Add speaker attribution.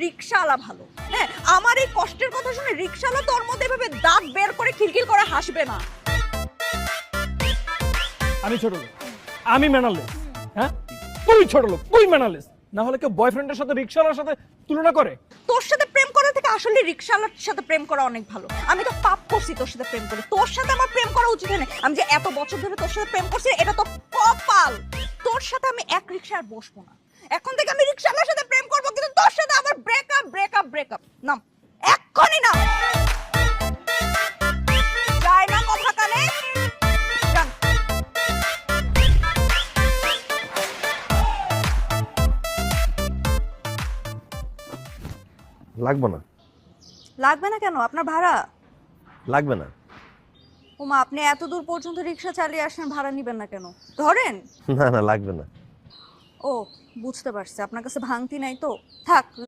Speaker 1: রিকশাওয়ালা ভালো। হ্যাঁ, আমার এই কষ্টের কথা শুনে রিকশাওয়ালা তোর মধ্যে এভাবে দাঁত বের করে খিলখিল করে হাসবে না।
Speaker 2: আমি ছোট লোক, আমি ম্যানারলেস। হ্যাঁ, তুই ছোট লোক, তুই ম্যানারলেস। না হলে কেউ বয়ফ্রেন্ডের সাথে রিকশাওয়ালার সাথে তুলনা করে?
Speaker 1: তোর সাথে প্রেম করা থেকে আসলে রিকশাওয়ালার সাথে প্রেম করা অনেক ভালো। আমি তো পাপ করছি তোর সাথে প্রেম করে। তোর সাথে আমার প্রেম করা উচিত হয় না। আমি যে এত বছর ধরে তোর সাথে প্রেম করছি এটা তো কপাল। তোর সাথে আমি এক রিকশায় আর বসবো না। এখন থেকে আমি রিকশাওয়ালার সাথে প্রেম করবো, কিন্তু তোর সাথে আমার ব্রেকআপ ব্রেকআপ ব্রেকআপ। নাম এক্ষুনি নাম। যায় না কথা কানে। যান।
Speaker 3: লাগবে না।
Speaker 1: লাগবে না কেন? আপনার ভাড়া?
Speaker 3: লাগবে না।
Speaker 1: ওমা, আপনি এত দূর পর্যন্ত রিকশা চালিয়ে আসেন, ভাড়া নিবেন না কেন? ধরেন।
Speaker 3: না না, লাগবে না।
Speaker 1: ও, বুঝতে পারছি আপনার কাছে ভাঙতি নাই তো। থাক।